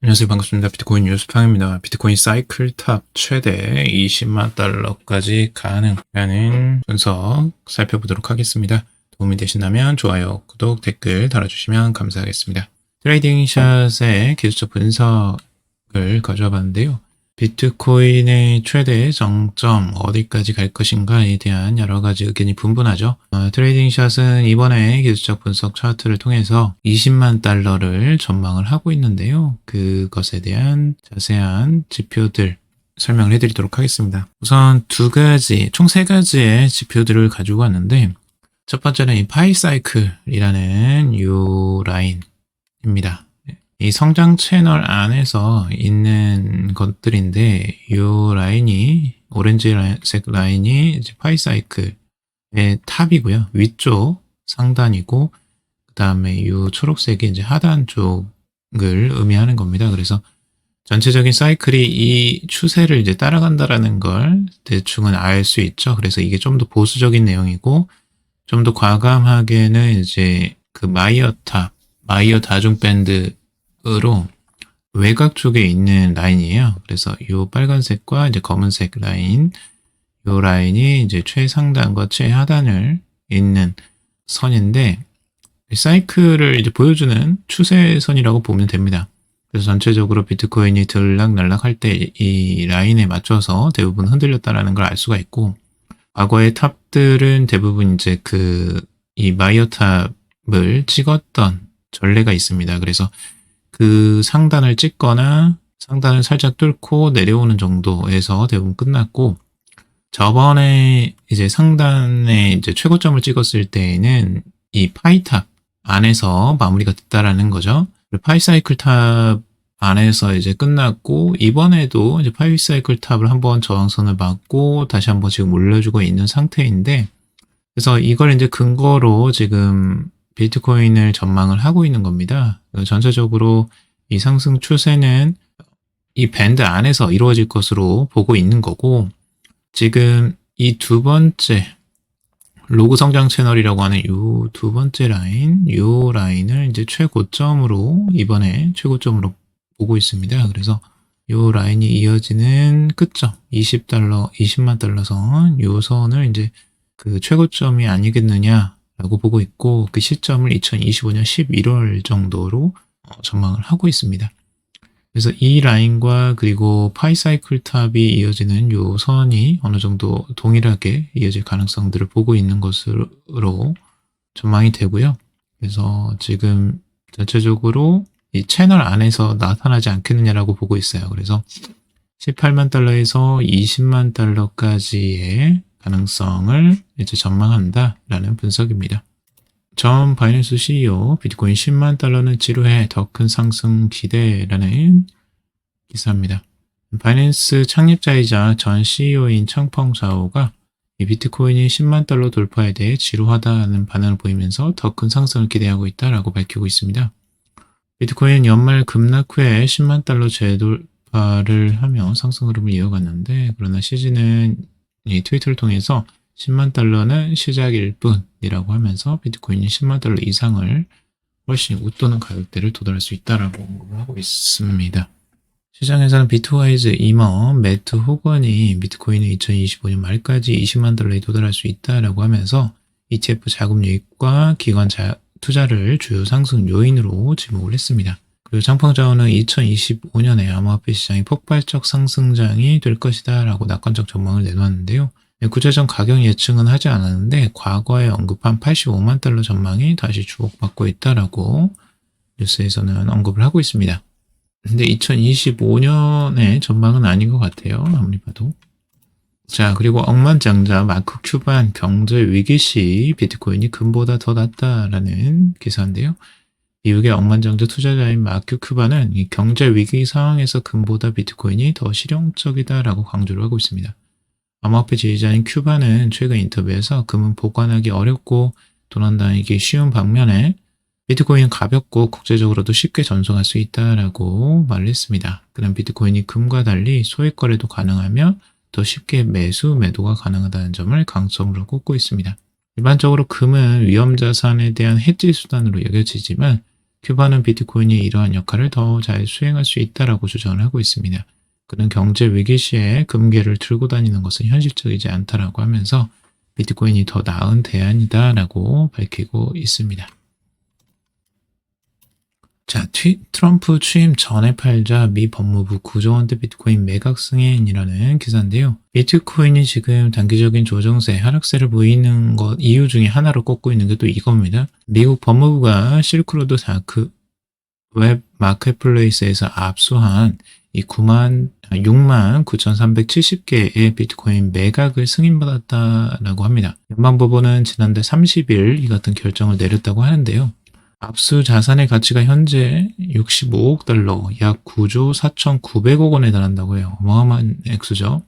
안녕하세요. 반갑습니다. 비트코인 뉴스팡입니다. 비트코인 사이클 탑 최대 20만 달러까지 가능하는 분석 살펴보도록 하겠습니다. 도움이 되신다면 좋아요, 구독, 댓글 달아주시면 감사하겠습니다. 트레이딩 샷의 기술적 분석을 가져와 봤는데요. 비트코인의 최대 정점 어디까지 갈 것인가에 대한 여러 가지 의견이 분분하죠. 트레이딩 샷은 이번에 기술적 분석 차트를 통해서 20만 달러를 전망을 하고 있는데요. 그것에 대한 자세한 지표들 설명을 해드리도록 하겠습니다. 우선 총 세 가지의 지표들을 가지고 왔는데, 첫 번째는 이 파이 사이클이라는 이 라인입니다. 이 성장 채널 안에서 있는 것들인데, 이 라인이, 오렌지색 라인이 이제 파이 사이클의 탑이고요. 위쪽 상단이고, 그 다음에 이 초록색이 이제 하단 쪽을 의미하는 겁니다. 그래서 전체적인 사이클이 이 추세를 이제 따라간다라는 걸 대충은 알 수 있죠. 그래서 이게 좀 더 보수적인 내용이고, 좀 더 과감하게는 이제 그 마이어 다중 밴드 으로 외곽 쪽에 있는 라인이에요. 그래서 이 빨간색과 이제 검은색 라인, 이 라인이 이제 최상단과 최하단을 잇는 선인데, 사이클을 이제 보여주는 추세선이라고 보면 됩니다. 그래서 전체적으로 비트코인이 들락날락 할 때 이 라인에 맞춰서 대부분 흔들렸다라는 걸 알 수가 있고, 과거의 탑들은 대부분 이제 이 마이어 탑을 찍었던 전례가 있습니다. 그래서 그 상단을 찍거나 상단을 살짝 뚫고 내려오는 정도에서 대부분 끝났고, 저번에 이제 상단에 이제 최고점을 찍었을 때에는 이 파이탑 안에서 마무리가 됐다라는 거죠. 파이사이클 탑 안에서 이제 끝났고, 이번에도 이제 파이사이클 탑을 한번 저항선을 맞고 다시 한번 지금 올려주고 있는 상태인데, 그래서 이걸 이제 근거로 지금 비트코인을 전망을 하고 있는 겁니다. 전체적으로 이 상승 추세는 이 밴드 안에서 이루어질 것으로 보고 있는 거고, 지금 이 두 번째 로그 성장 채널이라고 하는 이 두 번째 라인, 이 라인을 이제 이번에 최고점으로 보고 있습니다. 그래서 이 라인이 이어지는 끝점, 20만 달러 선, 이 선을 이제 그 최고점이 아니겠느냐 라고 보고 있고, 그 시점을 2025년 11월 정도로 전망을 하고 있습니다. 그래서 이 라인과 그리고 파이사이클 탑이 이어지는 요 선이 어느 정도 동일하게 이어질 가능성들을 보고 있는 것으로 전망이 되고요. 그래서 지금 전체적으로 이 채널 안에서 나타나지 않겠느냐라고 보고 있어요. 그래서 18만 달러에서 20만 달러까지의 가능성을 이제 전망한다라는 분석입니다. 전 바이낸스 CEO 비트코인 10만 달러는 지루해 더 큰 상승 기대라는 기사입니다. 바이낸스 창립자이자 전 CEO인 청펑 자오가 이 비트코인이 10만 달러 돌파에 대해 지루하다는 반응을 보이면서 더 큰 상승을 기대하고 있다라고 밝히고 있습니다. 비트코인 연말 급락 후에 10만 달러 재돌파를 하며 상승 흐름을 이어갔는데, 그러나 시즌은 이 트위터를 통해서 10만 달러는 시작일 뿐이라고 하면서 비트코인이 10만 달러 이상을 훨씬 웃도는 가격대를 도달할 수 있다라고 언급을 하고 있습니다. 시장에서는 비트와이즈 이머 매트 호건이 비트코인이 2025년 말까지 20만 달러에 도달할 수 있다라고 하면서 ETF 자금 유입과 기관 투자를 주요 상승 요인으로 지목을 했습니다. 그리고 장펑자오는 2025년에 암호화폐 시장이 폭발적 상승장이 될 것이다 라고 낙관적 전망을 내놓았는데요. 구체적 가격 예측은 하지 않았는데, 과거에 언급한 85만 달러 전망이 다시 주목받고 있다라고 뉴스에서는 언급을 하고 있습니다. 근데 2025년의 전망은 아닌 것 같아요. 아무리 봐도. 자, 그리고 억만장자 마크 큐반 경제 위기 시 비트코인이 금보다 더 낫다라는 기사인데요. 미국의 억만장자 투자자인 마크 큐반은 이 경제 위기 상황에서 금보다 비트코인이 더 실용적이다라고 강조를 하고 있습니다. 암호화폐 지휘자인 큐반은 최근 인터뷰에서 금은 보관하기 어렵고 도난당하기 쉬운 반면에 비트코인은 가볍고 국제적으로도 쉽게 전송할 수 있다라고 말을 했습니다. 그럼 비트코인이 금과 달리 소액 거래도 가능하며 더 쉽게 매도가 가능하다는 점을 강점으로 꼽고 있습니다. 일반적으로 금은 위험자산에 대한 해지 수단으로 여겨지지만 큐바는 비트코인이 이러한 역할을 더 잘 수행할 수 있다라고 주장을 하고 있습니다. 그는 경제 위기 시에 금괴를 들고 다니는 것은 현실적이지 않다라고 하면서 비트코인이 더 나은 대안이다라고 밝히고 있습니다. 자, 트럼프 취임 전에 팔자 미 법무부 9조 원대 비트코인 매각 승인이라는 기사인데요. 비트코인이 지금 단기적인 조정세, 하락세를 보이는 것 이유 중에 하나로 꼽고 있는 게 또 이겁니다. 미국 법무부가 실크로드 다크 웹 마켓플레이스에서 압수한 이 6만 9,370개의 비트코인 매각을 승인받았다라고 합니다. 연방법원은 지난달 30일 이 같은 결정을 내렸다고 하는데요. 압수 자산의 가치가 현재 65억 달러, 약 9조 4,900억 원에 달한다고 해요. 어마어마한 액수죠.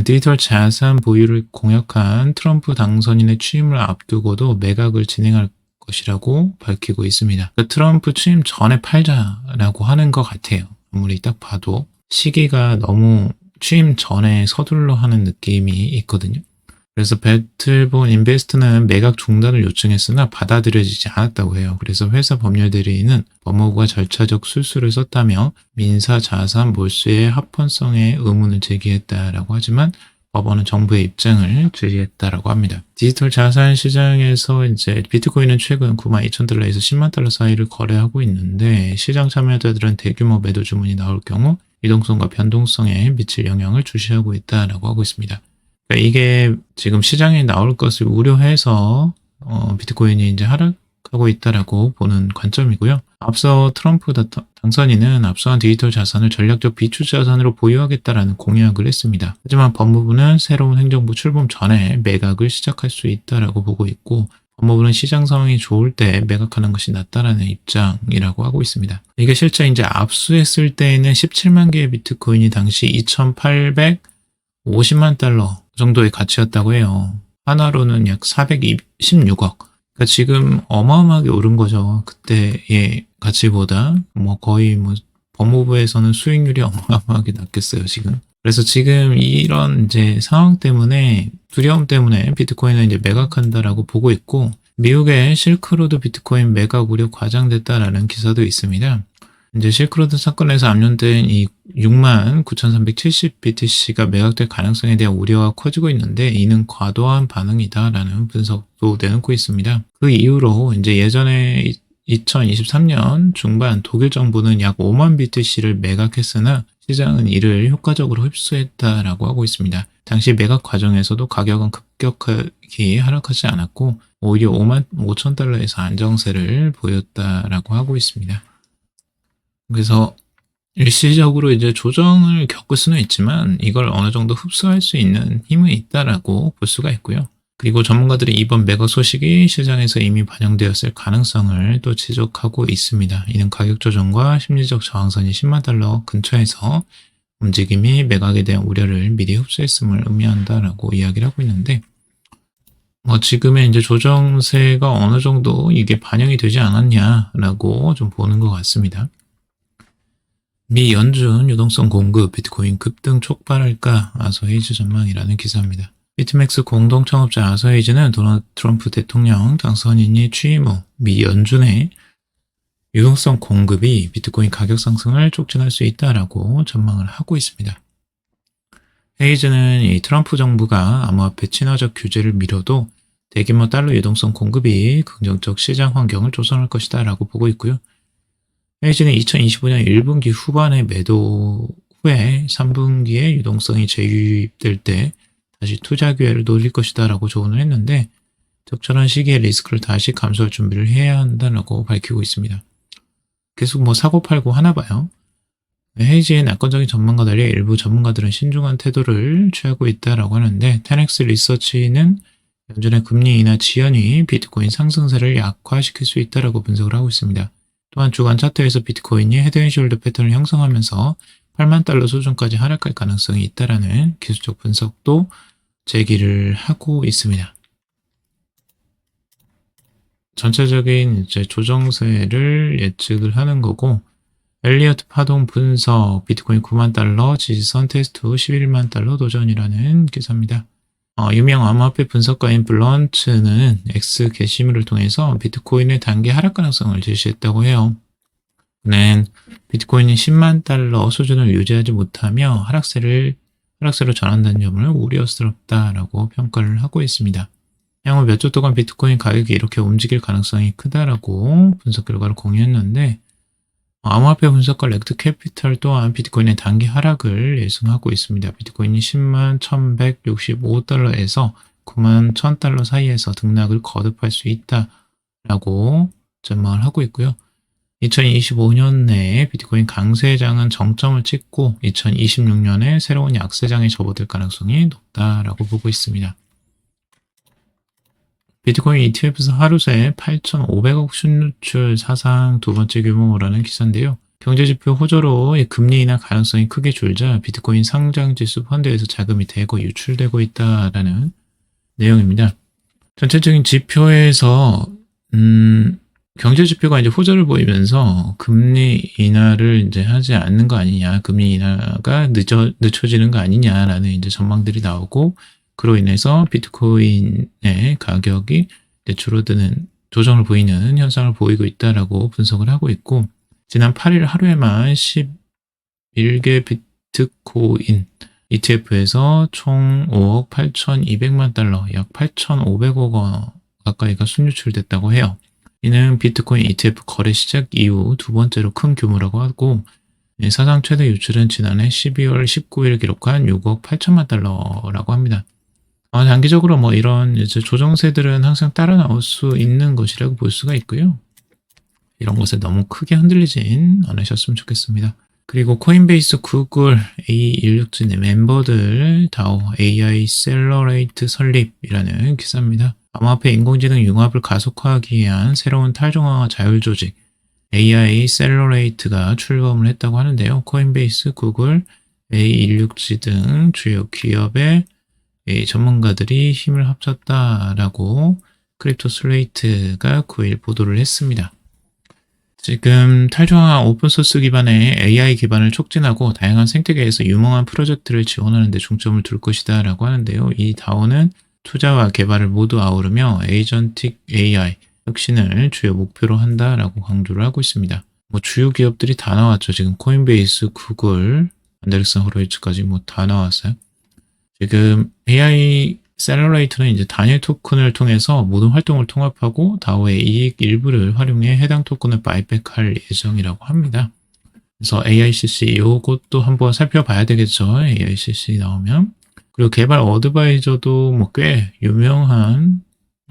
디지털 자산 보유를 공약한 트럼프 당선인의 취임을 앞두고도 매각을 진행할 것이라고 밝히고 있습니다. 트럼프 취임 전에 팔자라고 하는 것 같아요. 아무리 딱 봐도 시기가 너무 취임 전에 서둘러 하는 느낌이 있거든요. 그래서 배틀본 인베스트는 매각 중단을 요청했으나 받아들여지지 않았다고 해요. 그래서 회사 법률대리인은 법무부가 절차적 술수를 썼다며 민사자산 몰수의 합헌성에 의문을 제기했다라고 하지만 법원은 정부의 입장을 지지했다라고 합니다. 디지털 자산 시장에서 이제 비트코인은 최근 92,000달러에서 10만 달러 사이를 거래하고 있는데 시장 참여자들은 대규모 매도 주문이 나올 경우 유동성과 변동성에 미칠 영향을 주시하고 있다라고 하고 있습니다. 그러니까 이게 지금 시장에 나올 것을 우려해서 비트코인이 이제 하락하고 있다라고 보는 관점이고요. 앞서 트럼프 당선인은 앞서한 디지털 자산을 전략적 비축 자산으로 보유하겠다라는 공약을 했습니다. 하지만 법무부는 새로운 행정부 출범 전에 매각을 시작할 수 있다라고 보고 있고 법무부는 시장 상황이 좋을 때 매각하는 것이 낫다라는 입장이라고 하고 있습니다. 이게 실제 이제 압수했을 때에는 17만 개의 비트코인이 당시 2,850만 달러 정도의 가치였다고 해요. 하나로는 약 416억. 그러니까 지금 어마어마하게 오른 거죠. 그때의 가치보다 거의 법무부에서는 수익률이 어마어마하게 낮겠어요, 지금. 그래서 지금 이런 이제 상황 때문에 두려움 때문에 비트코인을 이제 매각한다라고 보고 있고 미국의 실크로드 비트코인 매각 우려 과장됐다라는 기사도 있습니다. 이제 실크로드 사건에서 압류된 이 69,370 BTC가 매각될 가능성에 대한 우려가 커지고 있는데 이는 과도한 반응이다라는 분석도 내놓고 있습니다. 그 이후로 이제 예전에 2023년 중반 독일 정부는 약 5만 BTC를 매각했으나 시장은 이를 효과적으로 흡수했다라고 하고 있습니다. 당시 매각 과정에서도 가격은 급격하게 하락하지 않았고 오히려 5만 5천 달러에서 안정세를 보였다라고 하고 있습니다. 그래서 일시적으로 이제 조정을 겪을 수는 있지만 이걸 어느 정도 흡수할 수 있는 힘은 있다라고 볼 수가 있고요. 그리고 전문가들이 이번 매각 소식이 시장에서 이미 반영되었을 가능성을 또 지적하고 있습니다. 이는 가격 조정과 심리적 저항선이 10만 달러 근처에서 움직임이 매각에 대한 우려를 미리 흡수했음을 의미한다라고 이야기를 하고 있는데 지금의 이제 조정세가 어느 정도 이게 반영이 되지 않았냐라고 좀 보는 것 같습니다. 미 연준 유동성 공급 비트코인 급등 촉발할까 아서헤이즈 전망이라는 기사입니다. 비트맥스 공동 창업자 아서헤이즈는 도널드 트럼프 대통령 당선인이 취임 후 미 연준의 유동성 공급이 비트코인 가격 상승을 촉진할 수 있다라고 전망을 하고 있습니다. 헤이즈는 이 트럼프 정부가 암호화폐 친화적 규제를 미뤄도 대규모 달러 유동성 공급이 긍정적 시장 환경을 조성할 것이다 라고 보고 있고요. 헤이즈는 2025년 1분기 후반에 매도 후에 3분기에 유동성이 재유입될 때 다시 투자 기회를 노릴 것이다 라고 조언을 했는데 적절한 시기에 리스크를 다시 감수할 준비를 해야 한다고 밝히고 있습니다. 계속 사고팔고 하나 봐요. 헤이즈의 낙관적인 전망과 달리 일부 전문가들은 신중한 태도를 취하고 있다고 하는데 테넥스 리서치는 연준의 금리 인하 지연이 비트코인 상승세를 약화시킬 수 있다고 분석을 하고 있습니다. 또한 주간 차트에서 비트코인이 헤드앤숄더 패턴을 형성하면서 8만 달러 수준까지 하락할 가능성이 있다라는 기술적 분석도 제기를 하고 있습니다. 전체적인 이제 조정세를 예측을 하는 거고 엘리어트 파동 분석 비트코인 9만 달러 지지선 테스트 후 11만 달러 도전이라는 기사입니다. 유명 암호화폐 분석가인 블런츠는 X 게시물을 통해서 비트코인의 단기 하락 가능성을 제시했다고 해요. 는 비트코인이 10만 달러 수준을 유지하지 못하며 하락세로 전환된 점을 우려스럽다라고 평가를 하고 있습니다. 향후 몇 주 동안 비트코인 가격이 이렇게 움직일 가능성이 크다라고 분석 결과를 공유했는데, 암호화폐 분석가 렉트 캐피탈 또한 비트코인의 단기 하락을 예상하고 있습니다. 비트코인이 10만 1165달러에서 9만 1000달러 사이에서 등락을 거듭할 수 있다라고 전망을 하고 있고요. 2025년 내에 비트코인 강세장은 정점을 찍고 2026년에 새로운 약세장에 접어들 가능성이 높다라고 보고 있습니다. 비트코인 ETF에서 하루 새 8,500억 순유출 사상 두 번째 규모라는 기사인데요. 경제지표 호조로 금리 인하 가능성이 크게 줄자 비트코인 상장지수 펀드에서 자금이 대거 유출되고 있다라는 내용입니다. 전체적인 지표에서 경제지표가 이제 호조를 보이면서 금리 인하를 이제 하지 않는 거 아니냐, 금리 인하가 늦춰지는 거 아니냐라는 이제 전망들이 나오고, 그로 인해서 비트코인의 가격이 줄어드는 조정을 보이는 현상을 보이고 있다라고 분석을 하고 있고, 지난 8일 하루에만 11개 비트코인 ETF에서 총 5억 8,200만 달러, 약 8,500억 원 가까이가 순유출됐다고 해요. 이는 비트코인 ETF 거래 시작 이후 두 번째로 큰 규모라고 하고, 사상 최대 유출은 지난해 12월 19일 기록한 6억 8천만 달러라고 합니다. 단기적으로 이런 이제 조정세들은 항상 따라 나올 수 있는 것이라고 볼 수가 있고요. 이런 것에 너무 크게 흔들리진 않으셨으면 좋겠습니다. 그리고 코인베이스, 구글, A167의 멤버들 다오 AI 셀러레이트 설립이라는 기사입니다. 암호화폐 인공지능 융합을 가속화하기 위한 새로운 탈중앙화 자율조직 AI 셀러레이트가 출범을 했다고 하는데요. 코인베이스, 구글, A167 등 주요 기업의 전문가들이 힘을 합쳤다라고 크립토 슬레이트가 9일 보도를 했습니다. 지금 탈중앙화 오픈소스 기반의 AI 기반을 촉진하고 다양한 생태계에서 유망한 프로젝트를 지원하는 데 중점을 둘 것이다 라고 하는데요. 이 다오는 투자와 개발을 모두 아우르며 에이전틱 AI 혁신을 주요 목표로 한다라고 강조를 하고 있습니다. 주요 기업들이 다 나왔죠. 지금 코인베이스, 구글, 안데르슨 호로이츠까지 다 나왔어요. 지금 AI 셀러레이터는 이제 단일 토큰을 통해서 모든 활동을 통합하고 다오의 이익 일부를 활용해 해당 토큰을 바이백할 예정이라고 합니다. 그래서 AICC 이것도 한번 살펴봐야 되겠죠. AICC 나오면. 그리고 개발 어드바이저도 꽤 유명한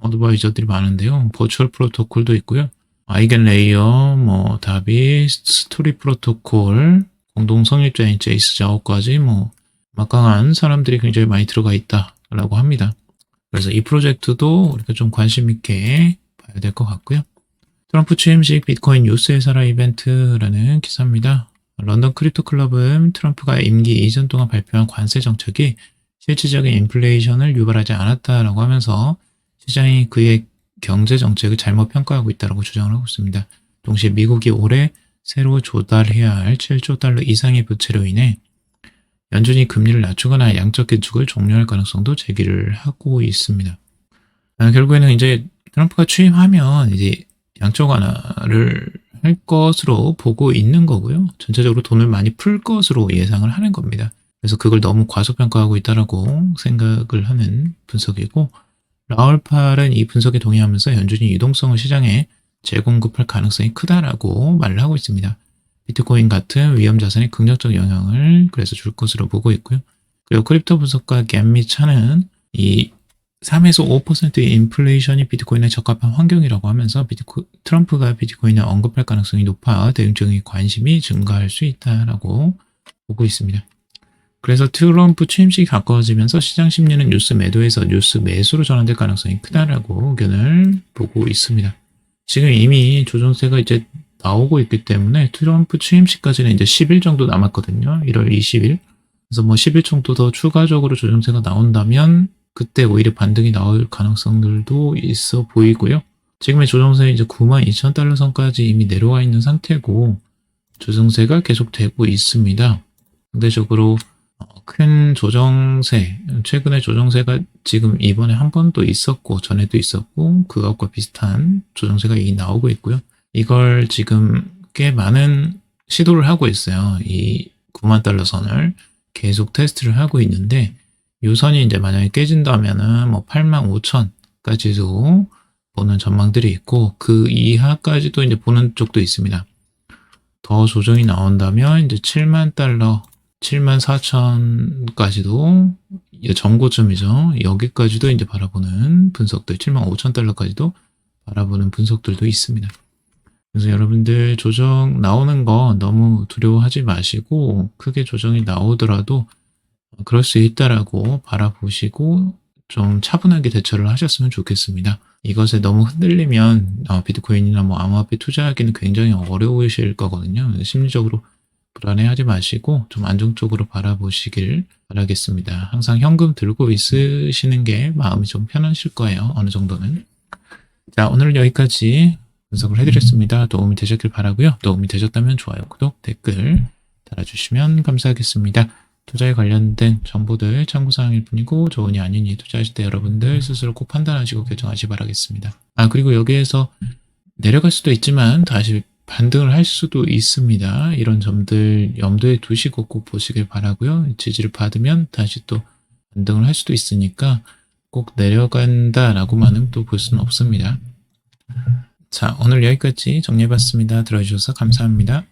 어드바이저들이 많은데요. 버추얼 프로토콜도 있고요. 아이겐 레이어, 다비, 스토리 프로토콜, 공동 성립자인 제이스 자오까지 막강한 사람들이 굉장히 많이 들어가 있다라고 합니다. 그래서 이 프로젝트도 우리가 좀 관심 있게 봐야 될 것 같고요. 트럼프 취임식 비트코인 뉴스의 살아 이벤트라는 기사입니다. 런던 크립토 클럽은 트럼프가 임기 이전 동안 발표한 관세 정책이 실질적인 인플레이션을 유발하지 않았다라고 하면서 시장이 그의 경제 정책을 잘못 평가하고 있다고 주장을 하고 있습니다. 동시에 미국이 올해 새로 조달해야 할 7조 달러 이상의 부채로 인해 연준이 금리를 낮추거나 양적 긴축을 종료할 가능성도 제기를 하고 있습니다. 결국에는 이제 트럼프가 취임하면 이제 양적 완화를 할 것으로 보고 있는 거고요. 전체적으로 돈을 많이 풀 것으로 예상을 하는 겁니다. 그래서 그걸 너무 과소평가하고 있다라고 생각을 하는 분석이고, 라울팔은 이 분석에 동의하면서 연준이 유동성을 시장에 재공급할 가능성이 크다라고 말을 하고 있습니다. 비트코인 같은 위험 자산에 긍정적 영향을 그래서 줄 것으로 보고 있고요. 그리고 크립토 분석가 갬미 차는 이 3에서 5%의 인플레이션이 비트코인에 적합한 환경이라고 하면서 트럼프가 비트코인을 언급할 가능성이 높아 대응적인 관심이 증가할 수 있다라고 보고 있습니다. 그래서 트럼프 취임식이 가까워지면서 시장 심리는 뉴스 매도에서 뉴스 매수로 전환될 가능성이 크다라고 의견을 보고 있습니다. 지금 이미 조정세가 이제 나오고 있기 때문에 트럼프 취임식까지는 이제 10일 정도 남았거든요. 1월 20일. 그래서 10일 정도 더 추가적으로 조정세가 나온다면 그때 오히려 반등이 나올 가능성들도 있어 보이고요. 지금의 조정세 이제 92,000달러 선까지 이미 내려와 있는 상태고 조정세가 계속되고 있습니다. 상대적으로 큰 조정세, 최근에 조정세가 지금 이번에 한 번 또 있었고 전에도 있었고 그것과 비슷한 조정세가 이미 나오고 있고요. 이걸 지금 꽤 많은 시도를 하고 있어요. 이 9만 달러 선을 계속 테스트를 하고 있는데 이 선이 이제 만약에 깨진다면은 뭐 8만 5천까지도 보는 전망들이 있고 그 이하까지도 이제 보는 쪽도 있습니다. 더 조정이 나온다면 이제 7만 달러, 7만 4천까지도 전고점이죠. 여기까지도 이제 바라보는 분석들, 7만 5천 달러까지도 바라보는 분석들도 있습니다. 그래서 여러분들 조정 나오는 거 너무 두려워하지 마시고 크게 조정이 나오더라도 그럴 수 있다라고 바라보시고 좀 차분하게 대처를 하셨으면 좋겠습니다. 이것에 너무 흔들리면 비트코인이나 뭐 암호화폐 투자하기는 굉장히 어려우실 거거든요. 심리적으로 불안해하지 마시고 좀 안정적으로 바라보시길 바라겠습니다. 항상 현금 들고 있으시는 게 마음이 좀 편하실 거예요. 어느 정도는. 자, 오늘은 여기까지 분석을 해드렸습니다. 도움이 되셨길 바라고요. 도움이 되셨다면 좋아요, 구독, 댓글 달아주시면 감사하겠습니다. 투자에 관련된 정보들 참고사항일 뿐이고 좋으니 아니니 투자하실 때 여러분들 스스로 꼭 판단하시고 결정하시기 바라겠습니다. 그리고 여기에서 내려갈 수도 있지만 다시 반등을 할 수도 있습니다. 이런 점들 염두에 두시고 꼭 보시길 바라고요. 지지를 받으면 다시 또 반등을 할 수도 있으니까 꼭 내려간다라고만은 또 볼 수는 없습니다. 자, 오늘 여기까지 정리해봤습니다. 들어주셔서 감사합니다.